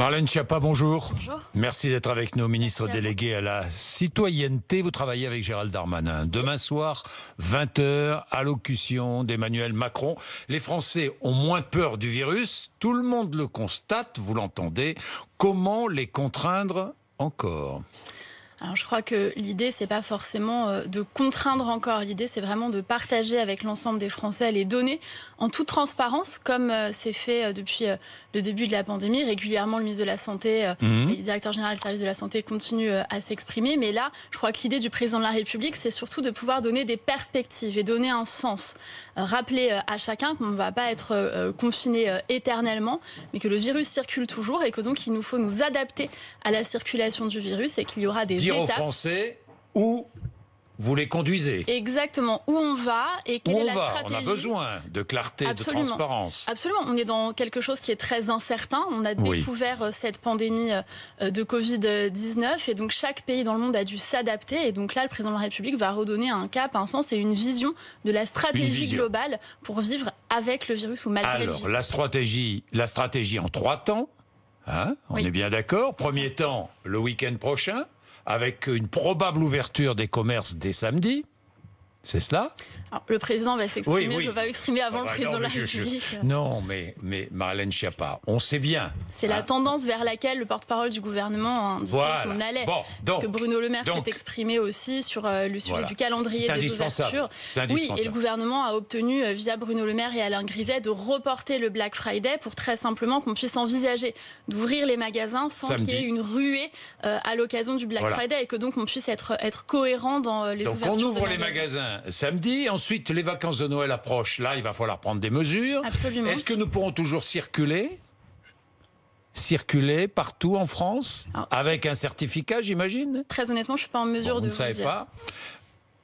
Marlène Schiappa, bonjour. Bonjour. Merci d'être avec nous, ministre délégué à la citoyenneté. Vous travaillez avec Gérald Darmanin. Demain soir, 20h, allocution d'Emmanuel Macron. Les Français ont moins peur du virus. Tout le monde le constate, vous l'entendez. Comment les contraindre encore ? Alors je crois que l'idée, c'est pas forcément de contraindre encore. L'idée, c'est vraiment de partager avec l'ensemble des Français les données en toute transparence, comme c'est fait depuis le début de la pandémie. Régulièrement, le ministre de la Santé et le directeur général des services de la Santé continuent à s'exprimer. Mais là, je crois que l'idée du président de la République, c'est surtout de pouvoir donner des perspectives et donner un sens. Rappeler à chacun qu'on ne va pas être confiné éternellement, mais que le virus circule toujours et que donc il nous faut nous adapter à la circulation du virus et qu'il y aura des Dire aux Français où vous les conduisez. Exactement, où on va et quelle est la stratégie. On a besoin de clarté, Absolument. de transparence. Absolument, on est dans quelque chose qui est très incertain. On a découvert cette pandémie de Covid-19 et donc chaque pays dans le monde a dû s'adapter. Et donc là, le président de la République va redonner un cap, un sens et une vision de la stratégie globale pour vivre avec le virus ou malgré le virus. Alors, la stratégie en 3 temps, hein, on est bien d'accord. Premier temps, le week-end prochain, avec une probable ouverture des commerces dès samedi. C'est cela ? Alors, le président va s'exprimer, je vais exprimer avant le président de la République. Non, mais Marlène Schiappa, on sait bien. C'est la tendance vers laquelle le porte-parole du gouvernement a indiqué qu'on allait. Parce que Bruno Le Maire s'est exprimé aussi sur le sujet du calendrier des ouvertures. Oui, et le gouvernement a obtenu, via Bruno Le Maire et Alain Griset, de reporter le Black Friday pour très simplement qu'on puisse envisager d'ouvrir les magasins sans qu'il y ait une ruée à l'occasion du Black Friday et que donc on puisse être cohérent dans les ouvertures. Donc on ouvre les magasins samedi, ensuite les vacances de Noël approchent, là il va falloir prendre des mesures. Absolument. Est-ce que nous pourrons toujours circuler partout en France avec un certificat, j'imagine ? Très honnêtement, je ne suis pas en mesure de vous dire. Pas.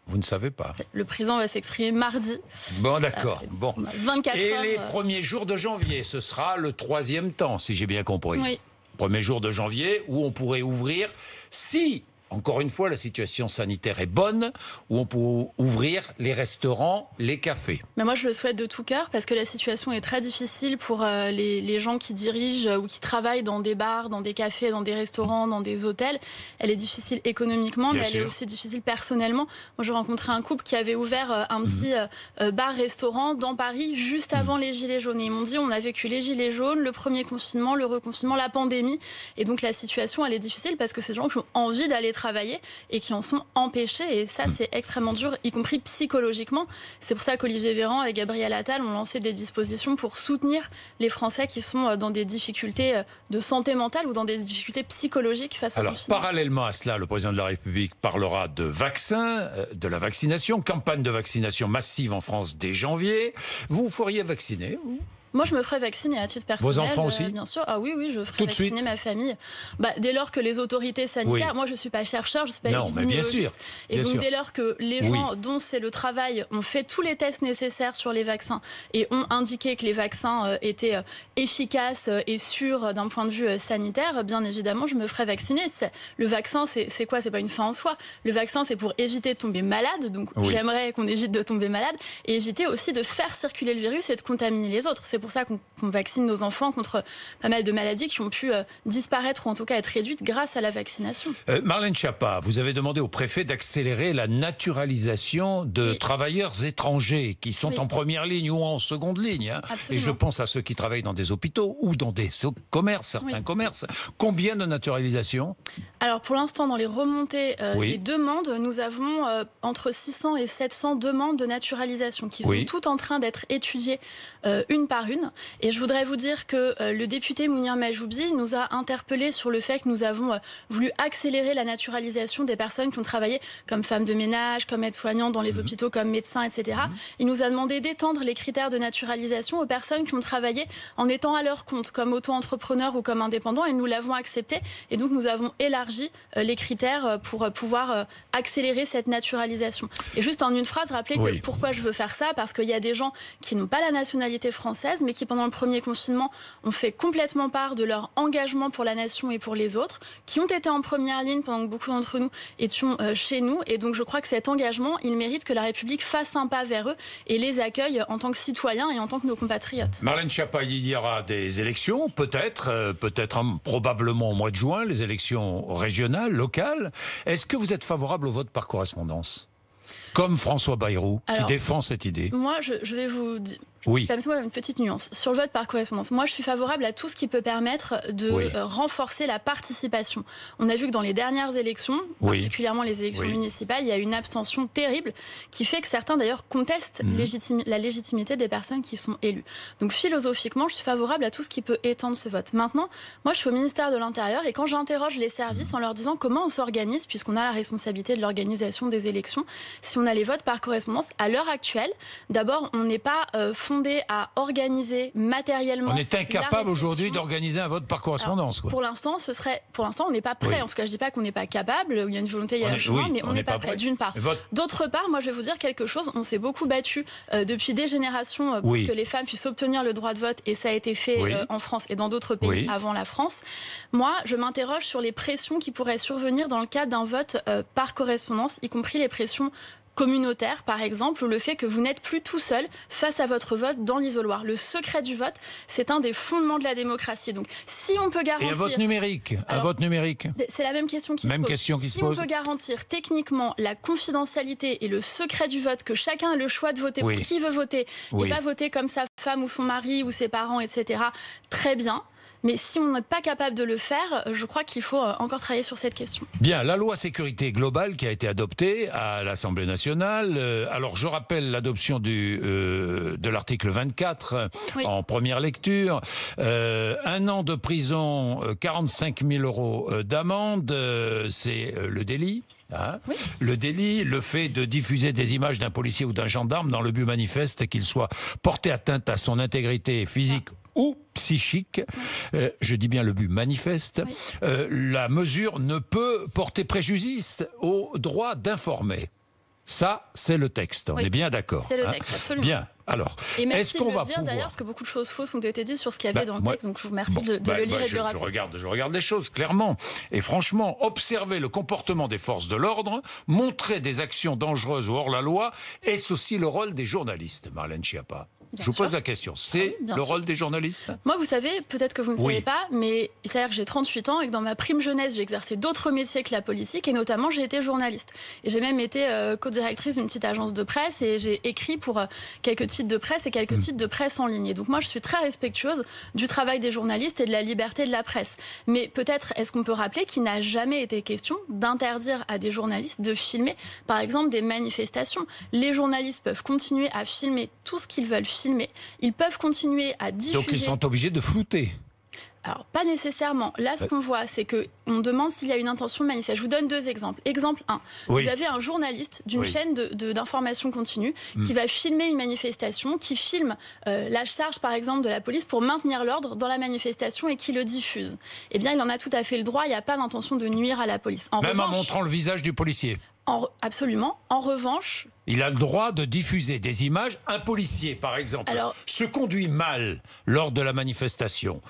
Vous ne savez pas. Le président va s'exprimer mardi. Bon, d'accord. 24 Et heures. les premiers jours de janvier, ce sera le 3e temps, si j'ai bien compris. Oui. Premier jour de janvier où on pourrait ouvrir, si, encore une fois, la situation sanitaire est bonne, où on peut ouvrir les restaurants, les cafés. Mais moi, je le souhaite de tout cœur parce que la situation est très difficile pour les gens qui dirigent ou qui travaillent dans des bars, dans des cafés, dans des restaurants, dans des hôtels. Elle est difficile économiquement, mais elle est aussi difficile personnellement. Moi, j'ai rencontré un couple qui avait ouvert un petit bar-restaurant dans Paris juste avant les Gilets jaunes. Et ils m'ont dit, on a vécu les Gilets jaunes, le premier confinement, le reconfinement, la pandémie. Et donc, la situation, elle est difficile parce que ces gens qui ont envie d'aller travailler et qui en sont empêchés. Et ça, c'est extrêmement dur, y compris psychologiquement. C'est pour ça qu'Olivier Véran et Gabriel Attal ont lancé des dispositions pour soutenir les Français qui sont dans des difficultés de santé mentale ou dans des difficultés psychologiques face au confinement. Parallèlement à cela, le président de la République parlera de vaccins, de la vaccination, campagne de vaccination massive en France dès janvier. Vous feriez vacciner, vous ? Moi, je me ferai vacciner à titre personnel. Vos enfants aussi ? Bien sûr. Ah oui, je ferai vacciner ma famille. Dès lors que les autorités sanitaires... Moi, je ne suis pas chercheur, je ne suis pas épidémiologiste. Et donc, dès lors que les gens dont c'est le travail ont fait tous les tests nécessaires sur les vaccins et ont indiqué que les vaccins étaient efficaces et sûrs d'un point de vue sanitaire, bien évidemment, je me ferai vacciner. Le vaccin, c'est quoi ? C'est pas une fin en soi. Le vaccin, c'est pour éviter de tomber malade. Donc, j'aimerais qu'on évite de tomber malade et éviter aussi de faire circuler le virus et de contaminer les autres. C'est pour ça qu'on vaccine nos enfants contre pas mal de maladies qui ont pu disparaître ou en tout cas être réduites grâce à la vaccination. Marlène Schiappa, vous avez demandé au préfet d'accélérer la naturalisation de travailleurs étrangers qui sont en première ligne ou en seconde ligne. Et je pense à ceux qui travaillent dans des hôpitaux ou dans des commerces, certains commerces. Combien de naturalisations ? Alors pour l'instant, dans les remontées des demandes, nous avons entre 600 et 700 demandes de naturalisation qui sont toutes en train d'être étudiées une par une. Et je voudrais vous dire que le député Mounir Majoubi nous a interpellés sur le fait que nous avons voulu accélérer la naturalisation des personnes qui ont travaillé comme femmes de ménage, comme aides-soignantes dans les hôpitaux, comme médecins, etc. Il nous a demandé d'étendre les critères de naturalisation aux personnes qui ont travaillé en étant à leur compte, comme auto-entrepreneurs ou comme indépendants, et nous l'avons accepté. Et donc nous avons élargi les critères pour pouvoir accélérer cette naturalisation. Et juste en une phrase, rappelez que pourquoi je veux faire ça ? Parce qu'il y a des gens qui n'ont pas la nationalité française, françaises, mais qui pendant le premier confinement ont fait complètement part de leur engagement pour la nation et pour les autres, qui ont été en première ligne pendant que beaucoup d'entre nous étions chez nous. Et donc je crois que cet engagement, il mérite que la République fasse un pas vers eux et les accueille en tant que citoyens et en tant que nos compatriotes. Marlène Schiappa, il y aura des élections, peut-être probablement au mois de juin, les élections régionales, locales. Est-ce que vous êtes favorable au vote par correspondance ? Comme François Bayrou, qui défend cette idée. Moi, je vais vous dire... Oui. Permettez-moi une petite nuance. Sur le vote par correspondance, moi je suis favorable à tout ce qui peut permettre de renforcer la participation. On a vu que dans les dernières élections, particulièrement les élections municipales, il y a une abstention terrible qui fait que certains d'ailleurs contestent la légitimité des personnes qui sont élues. Donc philosophiquement, je suis favorable à tout ce qui peut étendre ce vote. Maintenant, moi je suis au ministère de l'Intérieur et quand j'interroge les services en leur disant comment on s'organise, puisqu'on a la responsabilité de l'organisation des élections, si on a les votes par correspondance, à l'heure actuelle, d'abord on n'est pas fondé à organiser matériellement. On est incapable aujourd'hui d'organiser un vote par correspondance. Alors, pour l'instant, on n'est pas prêt. En tout cas, je dis pas qu'on n'est pas capable. Il y a une volonté, il y a un chemin, mais on n'est pas prêt. D'une part. D'autre part, moi, je vais vous dire quelque chose. On s'est beaucoup battu depuis des générations pour que les femmes puissent obtenir le droit de vote, et ça a été fait en France et dans d'autres pays avant la France. Moi, je m'interroge sur les pressions qui pourraient survenir dans le cadre d'un vote par correspondance, y compris les pressions communautaire, par exemple, ou le fait que vous n'êtes plus tout seul face à votre vote dans l'isoloir. Le secret du vote, c'est un des fondements de la démocratie. Donc, si on peut garantir... Et un vote numérique. C'est la même question qui se pose. Si on peut garantir techniquement la confidentialité et le secret du vote, que chacun a le choix de voter pour qui veut voter, et pas voter comme sa femme ou son mari ou ses parents, etc., très bien. Mais si on n'est pas capable de le faire, je crois qu'il faut encore travailler sur cette question. Bien, la loi sécurité globale qui a été adoptée à l'Assemblée nationale. Alors, je rappelle l'adoption de l'article 24 en première lecture. 1 an de prison, 45 000 euros d'amende, c'est le délit. Le délit, le fait de diffuser des images d'un policier ou d'un gendarme dans le but manifeste qu'il soit porté atteinte à son intégrité physique ou psychique, je dis bien le but manifeste, la mesure ne peut porter préjudice au droit d'informer. Ça, c'est le texte. On est bien d'accord. C'est le texte, absolument. Bien. Alors, est-ce qu'on va pouvoir... d'ailleurs, parce que beaucoup de choses fausses ont été dites sur ce qu'il y avait dans le texte, donc je vous remercie de le lire et de le rappeler. Je regarde les choses, clairement. Et franchement, observer le comportement des forces de l'ordre, montrer des actions dangereuses ou hors la loi, est-ce aussi le rôle des journalistes, Marlène Schiappa ? Je vous pose la question. C'est le rôle des journalistes ? Moi, vous savez, peut-être que vous ne savez pas, mais il s'avère que j'ai 38 ans et que dans ma prime jeunesse, j'ai exercé d'autres métiers que la politique et notamment, j'ai été journaliste. Et j'ai même été co-directrice d'une petite agence de presse et j'ai écrit pour quelques titres de presse et quelques titres de presse en ligne. Et donc moi, je suis très respectueuse du travail des journalistes et de la liberté de la presse. Mais peut-être, est-ce qu'on peut rappeler qu'il n'a jamais été question d'interdire à des journalistes de filmer, par exemple, des manifestations. Les journalistes peuvent continuer à filmer tout ce qu'ils veulent filmer. Ils peuvent continuer à diffuser... Donc ils sont obligés de flouter. Alors, pas nécessairement. Là, ce qu'on voit, c'est qu'on demande s'il y a une intention manifeste. Je vous donne 2 exemples. Exemple 1. Vous avez un journaliste d'une chaîne d'information continue qui va filmer une manifestation, qui filme la charge, par exemple, de la police pour maintenir l'ordre dans la manifestation et qui le diffuse. Eh bien, il en a tout à fait le droit. Il n'y a pas d'intention de nuire à la police. Même en montrant le visage du policier. Absolument. En revanche... Il a le droit de diffuser des images. Un policier, par exemple, se conduit mal lors de la manifestation.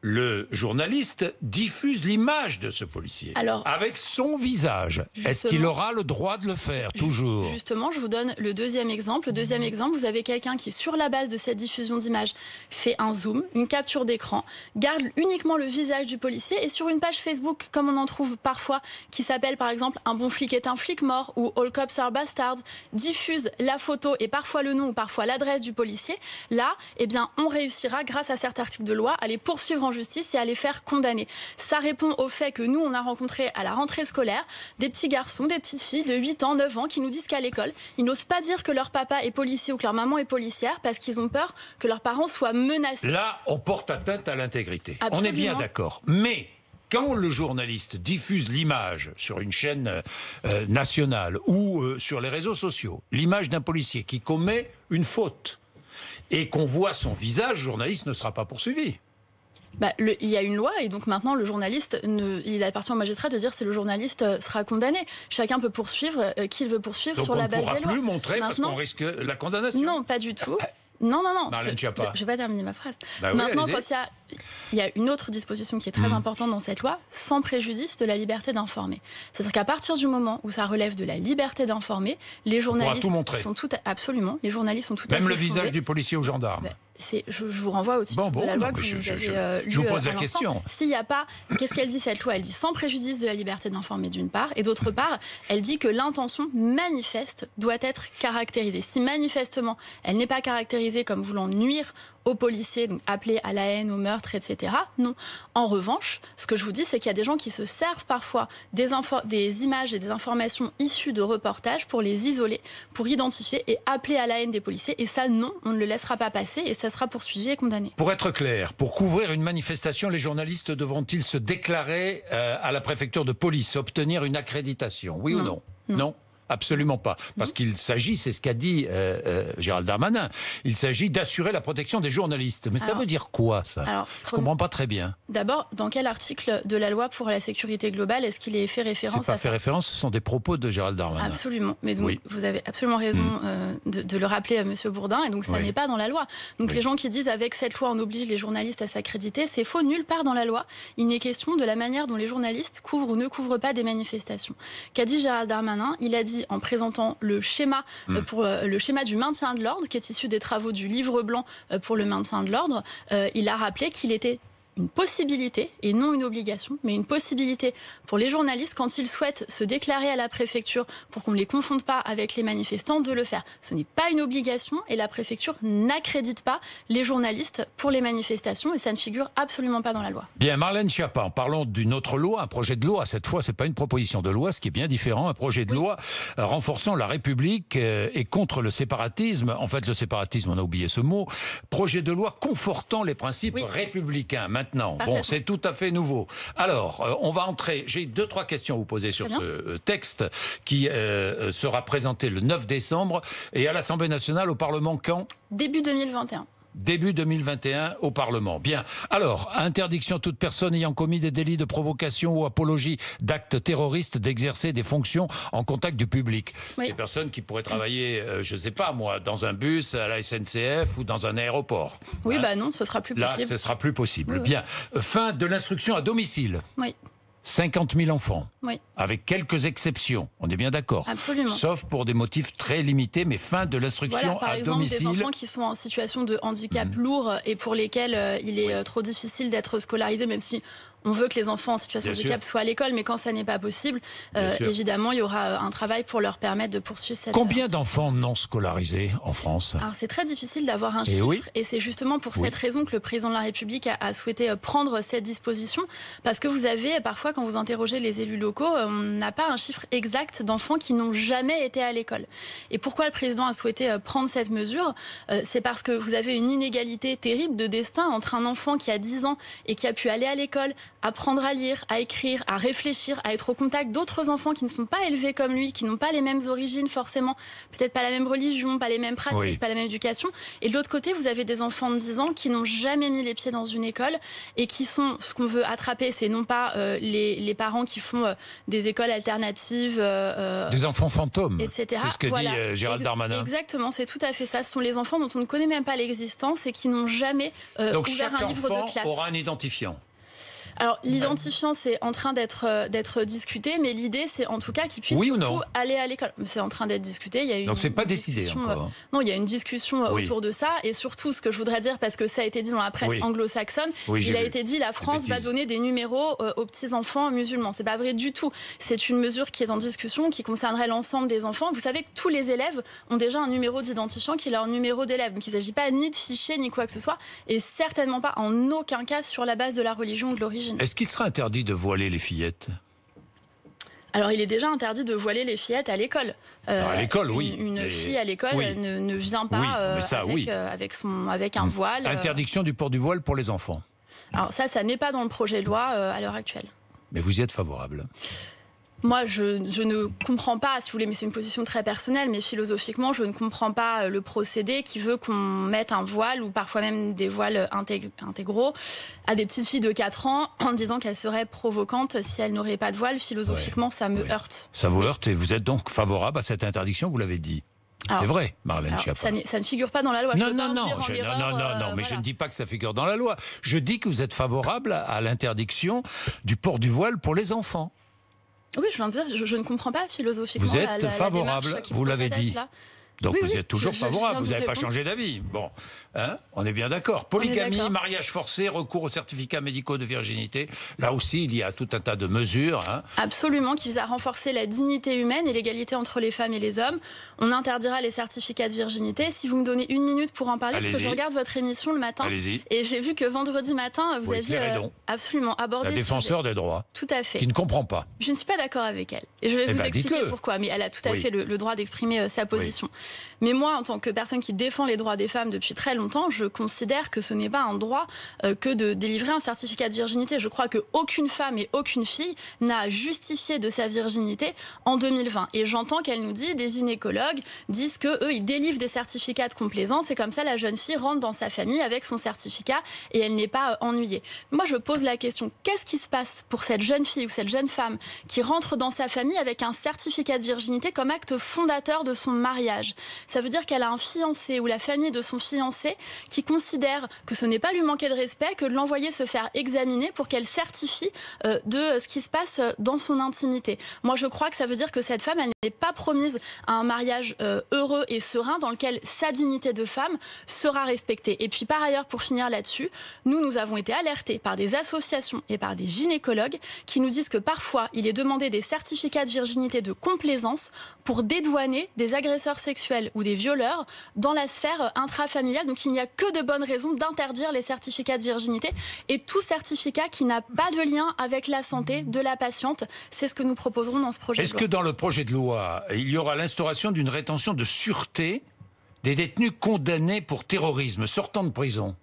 Le journaliste diffuse l'image de ce policier avec son visage. Est-ce qu'il aura le droit de le faire, toujours ? Justement, je vous donne le 2e exemple. Le 2e exemple, vous avez quelqu'un qui, sur la base de cette diffusion d'images, fait un zoom, une capture d'écran, garde uniquement le visage du policier et sur une page Facebook, comme on en trouve parfois, qui s'appelle par exemple « Un bon flic est un flic mort » ou « All cops are bastards », diffuse la photo et parfois le nom ou parfois l'adresse du policier. Là, eh bien, on réussira, grâce à cet article de loi, à les poursuivre en justice et à les faire condamner. Ça répond au fait que nous, on a rencontré à la rentrée scolaire des petits garçons, des petites filles de 8 ans, 9 ans qui nous disent qu'à l'école, ils n'osent pas dire que leur papa est policier ou que leur maman est policière parce qu'ils ont peur que leurs parents soient menacés. Là, on porte atteinte à l'intégrité. Absolument. On est bien d'accord. Mais quand le journaliste diffuse l'image sur une chaîne nationale ou sur les réseaux sociaux, l'image d'un policier qui commet une faute et qu'on voit son visage, le journaliste ne sera pas poursuivi. Il y a une loi et donc maintenant le journaliste, il appartient au magistrat de dire si le journaliste sera condamné. Chacun peut poursuivre qui il veut poursuivre donc sur la base des lois. Donc on ne pourra plus montrer parce qu'on risque la condamnation. Non, pas du tout. Non. Marlène Schiappa. Je vais pas terminer ma phrase. Bah oui, maintenant, quand il y a une autre disposition qui est très importante dans cette loi, sans préjudice de la liberté d'informer. C'est-à-dire qu'à partir du moment où ça relève de la liberté d'informer, les journalistes sont absolument, les journalistes sont tout à fait même le visage du policier ou gendarme. Je vous renvoie au titre de la loi que vous avez lu. Je vous pose la question. S'il n'y a pas, qu'est-ce qu'elle dit cette loi? Elle dit sans préjudice de la liberté d'informer d'une part, et d'autre part, elle dit que l'intention manifeste doit être caractérisée. Si manifestement elle n'est pas caractérisée comme voulant nuire aux policiers, donc appelés à la haine, au meurtre, etc. Non. En revanche, ce que je vous dis, c'est qu'il y a des gens qui se servent parfois des images et des informations issues de reportages pour les isoler, pour identifier et appeler à la haine des policiers. Et ça, non, on ne le laissera pas passer et ça sera poursuivi et condamné. Pour être clair, pour couvrir une manifestation, les journalistes devront-ils se déclarer à la préfecture de police, obtenir une accréditation? Oui ou non? Non. Absolument pas. Parce qu'il s'agit, c'est ce qu'a dit Gérald Darmanin, il s'agit d'assurer la protection des journalistes. Mais ça veut dire quoi, ça? Je ne comprends pas très bien. D'abord, dans quel article de la loi pour la sécurité globale est-ce qu'il est fait référence à ça? C'est pas fait référence, ce sont des propos de Gérald Darmanin. Absolument. Mais donc, vous avez absolument raison de le rappeler à M. Bourdin, et donc ça n'est pas dans la loi. Donc les gens qui disent avec cette loi on oblige les journalistes à s'accréditer, c'est faux, nulle part dans la loi. Il n'est question de la manière dont les journalistes couvrent ou ne couvrent pas des manifestations. Qu'a dit Gérald Darmanin? Il a dit en présentant le schéma le schéma du maintien de l'ordre, qui est issu des travaux du livre blanc pour le maintien de l'ordre, il a rappelé qu'il était une possibilité, et non une obligation, mais une possibilité pour les journalistes, quand ils souhaitent se déclarer à la préfecture pour qu'on ne les confonde pas avec les manifestants, de le faire. Ce n'est pas une obligation, et la préfecture n'accrédite pas les journalistes pour les manifestations, et ça ne figure absolument pas dans la loi. Bien, Marlène Schiappa, en parlant d'une autre loi, un projet de loi, cette fois, c'est pas une proposition de loi, ce qui est bien différent, un projet de loi renforçant la République et contre le séparatisme. En fait, le séparatisme, on a oublié ce mot. Projet de loi confortant les principes républicains. Maintenant, bon, c'est tout à fait nouveau. Alors, on va entrer. J'ai 2-3 questions à vous poser sur ce texte qui sera présenté le 9 décembre et à l'Assemblée nationale, au Parlement, quand? Début 2021. Début 2021 au Parlement. Bien. Alors, interdiction toute personne ayant commis des délits de provocation ou apologie d'actes terroristes d'exercer des fonctions en contact du public. Des personnes qui pourraient travailler, je ne sais pas moi, dans un bus, à la SNCF ou dans un aéroport. Oui, non, ce sera plus possible. Là, ce sera plus possible. Bien. Fin de l'instruction à domicile. 50 000 enfants, avec quelques exceptions, on est bien d'accord. Absolument. Sauf pour des motifs très limités, mais fin de l'instruction à domicile. Par exemple, des enfants qui sont en situation de handicap lourd et pour lesquels il est trop difficile d'être scolarisés, même si on veut que les enfants en situation de handicap soient à l'école, mais quand ça n'est pas possible, évidemment, il y aura un travail pour leur permettre de poursuivre cette... Combien d'enfants non scolarisés en France? Alors, c'est très difficile d'avoir un chiffre, et c'est justement pour cette raison que le président de la République a souhaité prendre cette disposition, parce que vous avez, parfois, quand vous interrogez les élus locaux, on n'a pas un chiffre exact d'enfants qui n'ont jamais été à l'école. Et pourquoi le président a souhaité prendre cette mesure? C'est parce que vous avez une inégalité terrible de destin entre un enfant qui a 10 ans et qui a pu aller à l'école, apprendre à lire, à écrire, à réfléchir, à être au contact d'autres enfants qui ne sont pas élevés comme lui, qui n'ont pas les mêmes origines forcément, peut-être pas la même religion, pas les mêmes pratiques, pas la même éducation. Et de l'autre côté, vous avez des enfants de 10 ans qui n'ont jamais mis les pieds dans une école et qui sont, ce qu'on veut attraper, c'est non pas les parents qui font des écoles alternatives, des enfants fantômes, etc. C'est ce que dit Gérald Darmanin. Exactement, c'est tout à fait ça. Ce sont les enfants dont on ne connaît même pas l'existence et qui n'ont jamais ouvert un livre de classe. Donc chaque enfant aura un identifiant. Alors, l'identifiant, c'est en train d'être discuté, mais l'idée, c'est en tout cas qu'il puisse aller à l'école. C'est en train d'être discuté. Il y a donc, c'est pas décidé encore. Non, il y a une discussion autour de ça. Et surtout, ce que je voudrais dire, parce que ça a été dit dans la presse anglo-saxonne, il a été dit la France va donner des numéros aux petits-enfants musulmans. C'est pas vrai du tout. C'est une mesure qui est en discussion, qui concernerait l'ensemble des enfants. Vous savez que tous les élèves ont déjà un numéro d'identifiant qui est leur numéro d'élève. Donc, il ne s'agit pas ni de fichier, ni quoi que ce soit. Et certainement pas, en aucun cas, sur la base de la religion ou de l'origine. Est-ce qu'il sera interdit de voiler les fillettes? Alors, il est déjà interdit de voiler les fillettes à l'école. À l'école, oui. Une fille à l'école ne vient pas avec un voile. Interdiction du port du voile pour les enfants. Alors ça n'est pas dans le projet de loi à l'heure actuelle. Mais vous y êtes favorable? Moi, je ne comprends pas, si vous voulez, mais c'est une position très personnelle, mais philosophiquement, je ne comprends pas le procédé qui veut qu'on mette un voile, ou parfois même des voiles intégraux, à des petites filles de 4 ans, en disant qu'elles seraient provocantes si elles n'auraient pas de voile. Philosophiquement, ça me heurte. Ça vous heurte, et vous êtes donc favorable à cette interdiction, vous l'avez dit? C'est vrai, Marlène Schiappa. Ça ne figure pas dans la loi. Non, mais je ne dis pas que ça figure dans la loi. Je dis que vous êtes favorable à l'interdiction du port du voile pour les enfants. Oui, je viens de dire, je ne comprends pas philosophiquement. Vous êtes favorable, vous l'avez dit. Donc vous êtes toujours favorable, vous n'avez pas changé d'avis. Bon, hein, on est bien d'accord. Polygamie, mariage forcé, recours aux certificats médicaux de virginité. Là aussi, il y a tout un tas de mesures. Hein. Absolument, qui visent à renforcer la dignité humaine et l'égalité entre les femmes et les hommes. On interdira les certificats de virginité. Si vous me donnez 1 minute pour en parler, parce que je regarde votre émission le matin. Et j'ai vu que vendredi matin, vous aviez absolument abordé... La défenseur des droits. Tout à fait. Qui ne comprend pas. Je ne suis pas d'accord avec elle. Et je vais vous expliquer pourquoi. Mais elle a tout à fait le droit d'exprimer sa position. Mais moi, en tant que personne qui défend les droits des femmes depuis très longtemps, je considère que ce n'est pas un droit que de délivrer un certificat de virginité. Je crois qu'aucune femme et aucune fille n'a justifié de sa virginité en 2020. Et j'entends qu'elle nous dit, des gynécologues disent qu'eux, ils délivrent des certificats de complaisance et comme ça, la jeune fille rentre dans sa famille avec son certificat et elle n'est pas ennuyée. Moi, je pose la question, qu'est-ce qui se passe pour cette jeune fille ou cette jeune femme qui rentre dans sa famille avec un certificat de virginité comme acte fondateur de son mariage ? Ça veut dire qu'elle a un fiancé ou la famille de son fiancé qui considère que ce n'est pas lui manquer de respect que de l'envoyer se faire examiner pour qu'elle certifie de ce qui se passe dans son intimité. Moi, je crois que ça veut dire que cette femme, elle n'est pas promise à un mariage heureux et serein dans lequel sa dignité de femme sera respectée. Et puis par ailleurs, pour finir là-dessus, nous avons été alertés par des associations et par des gynécologues qui nous disent que parfois, il est demandé des certificats de virginité de complaisance pour dédouaner des agresseurs sexuels ou des violeurs dans la sphère intrafamiliale. Donc il n'y a que de bonnes raisons d'interdire les certificats de virginité et tout certificat qui n'a pas de lien avec la santé de la patiente. C'est ce que nous proposerons dans ce projet de loi. Est-ce que dans le projet de loi, il y aura l'instauration d'une rétention de sûreté des détenus condamnés pour terrorisme sortant de prison ?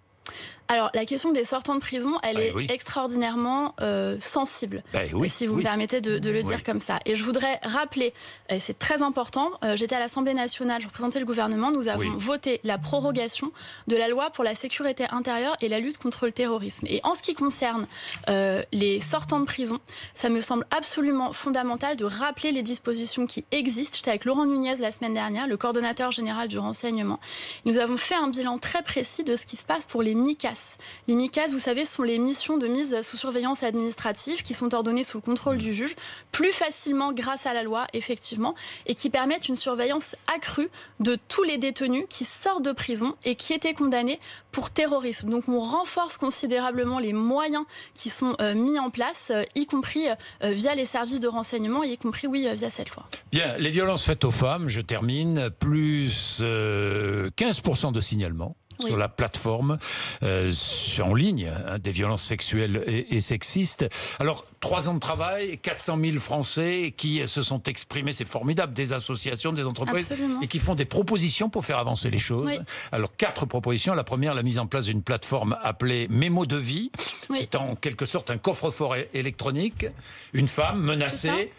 Alors, la question des sortants de prison, elle est extraordinairement sensible, si vous me permettez de le dire comme ça. Et je voudrais rappeler, et c'est très important, j'étais à l'Assemblée nationale, je représentais le gouvernement, nous avons voté la prorogation de la loi pour la sécurité intérieure et la lutte contre le terrorisme. Et en ce qui concerne les sortants de prison, ça me semble absolument fondamental de rappeler les dispositions qui existent. J'étais avec Laurent Nunez la semaine dernière, le coordonnateur général du renseignement. Nous avons fait un bilan très précis de ce qui se passe pour les MICAS. Les MICAS, vous savez, sont les missions de mise sous surveillance administrative qui sont ordonnées sous le contrôle du juge, plus facilement grâce à la loi, effectivement, et qui permettent une surveillance accrue de tous les détenus qui sortent de prison et qui étaient condamnés pour terrorisme. Donc on renforce considérablement les moyens qui sont mis en place, y compris via les services de renseignement, y compris, via cette loi. Bien, les violences faites aux femmes, je termine, plus 15% de signalements. Sur la plateforme en ligne des violences sexuelles et sexistes. Alors, 3 ans de travail, 400 000 Français qui se sont exprimés, c'est formidable, des associations, des entreprises, et qui font des propositions pour faire avancer les choses. Alors, 4 propositions. La première, la mise en place d'une plateforme appelée Mémo de vie. C'est en quelque sorte un coffre-fort électronique. Une femme menacée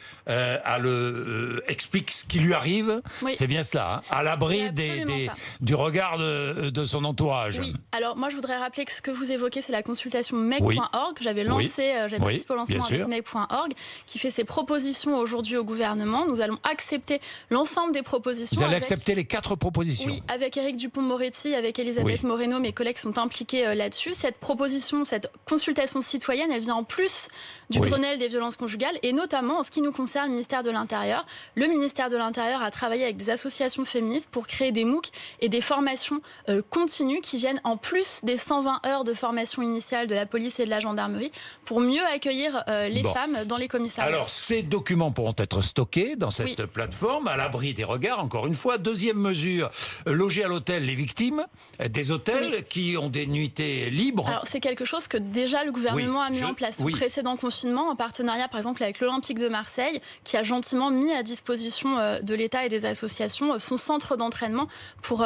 explique ce qui lui arrive. C'est bien cela, à l'abri du regard de son entourage. Oui, alors moi je voudrais rappeler que ce que vous évoquez, c'est la consultation mec.org. J'avais lancé, j'avais participé au lancement avec mec.org, qui fait ses propositions aujourd'hui au gouvernement. Nous allons accepter l'ensemble des propositions. Vous allez accepter les 4 propositions? Oui, avec Éric Dupond-Moretti, avec Elisabeth Moreno, mes collègues sont impliqués là-dessus. Cette proposition, cette consultation citoyenne, elle vient en plus du Grenelle des violences conjugales, et notamment en ce qui nous concerne, le ministère de l'Intérieur. Le ministère de l'Intérieur a travaillé avec des associations féministes pour créer des MOOC et des formations continues qui viennent en plus des 120 heures de formation initiale de la police et de la gendarmerie pour mieux accueillir les femmes dans les commissariats. Alors, ces documents pourront être stockés dans cette plateforme, à l'abri des regards, encore une fois. Deuxième mesure, loger à l'hôtel les victimes des hôtels qui ont des nuitées libres. Alors, c'est quelque chose que déjà le gouvernement a mis en place au précédent confinement, en partenariat par exemple avec l'Olympique de Marseille, qui a gentiment mis à disposition de l'État et des associations son centre d'entraînement pour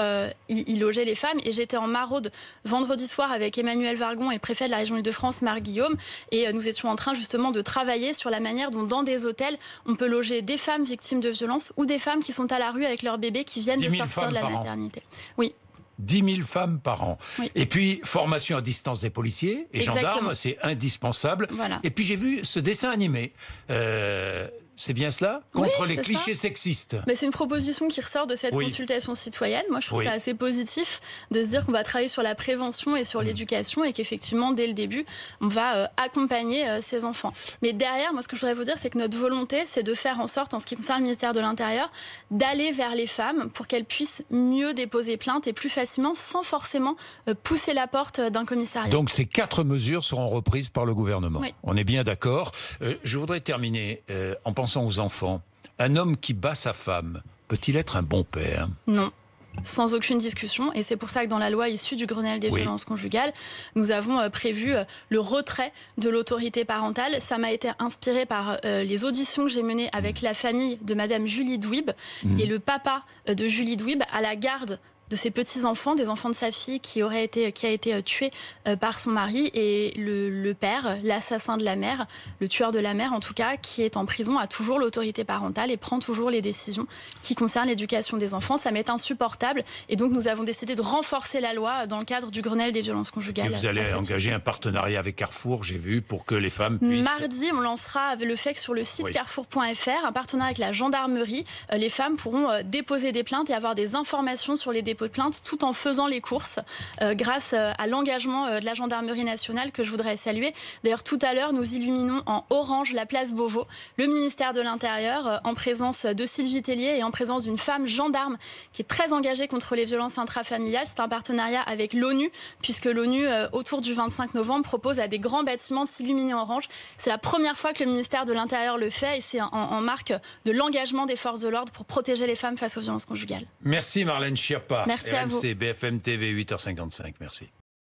y loger les femmes. Et j'étais en maraude vendredi soir avec Emmanuel Vargon et le préfet de la région Île-de-France, Marc Guillaume, et nous étions en train justement de travailler sur la manière dont dans des hôtels on peut loger des femmes victimes de violences ou des femmes qui sont à la rue avec leur bébé qui viennent de sortir de la maternité. 10 000 femmes par an. Et puis, formation à distance des policiers et gendarmes, c'est indispensable. Et puis, j'ai vu ce dessin animé c'est bien cela? Contre oui, les clichés sexistes. Mais c'est une proposition qui ressort de cette consultation citoyenne. Moi, je trouve ça assez positif de se dire qu'on va travailler sur la prévention et sur l'éducation et qu'effectivement, dès le début, on va accompagner ces enfants. Mais derrière, moi, ce que je voudrais vous dire, c'est que notre volonté, c'est de faire en sorte, en ce qui concerne le ministère de l'Intérieur, d'aller vers les femmes pour qu'elles puissent mieux déposer plainte et plus facilement, sans forcément pousser la porte d'un commissariat. Donc ces 4 mesures seront reprises par le gouvernement. Oui. On est bien d'accord. Je voudrais terminer en pensant aux enfants. Un homme qui bat sa femme, peut-il être un bon père? Non. Sans aucune discussion, et c'est pour ça que dans la loi issue du Grenelle des violences conjugales, nous avons prévu le retrait de l'autorité parentale. Ça m'a été inspiré par les auditions que j'ai menées avec la famille de Madame Julie Douib et le papa de Julie Douib à la garde de ses petits-enfants, des enfants de sa fille qui a été tué par son mari, et le père, l'assassin de la mère, le tueur de la mère en tout cas, qui est en prison, a toujours l'autorité parentale et prend toujours les décisions qui concernent l'éducation des enfants. Ça m'est insupportable, et donc nous avons décidé de renforcer la loi dans le cadre du Grenelle des violences conjugales. Et vous allez engager un partenariat avec Carrefour, j'ai vu, pour que les femmes puissent... Mardi, on lancera le FEC sur le site carrefour.fr, un partenariat avec la gendarmerie. Les femmes pourront déposer des plaintes et avoir des informations sur les dépôts de plainte tout en faisant les courses grâce à l'engagement de la gendarmerie nationale que je voudrais saluer. D'ailleurs, tout à l'heure, nous illuminons en orange la place Beauvau, le ministère de l'Intérieur, en présence de Sylvie Tellier et en présence d'une femme gendarme qui est très engagée contre les violences intrafamiliales. C'est un partenariat avec l'ONU, puisque l'ONU, autour du 25 novembre, propose à des grands bâtiments s'illuminer en orange. C'est la première fois que le ministère de l'Intérieur le fait, et c'est en marque de l'engagement des forces de l'ordre pour protéger les femmes face aux violences conjugales. Merci Marlène Schiappa. Merci à vous. RMC, BFM TV, 8h55. Merci.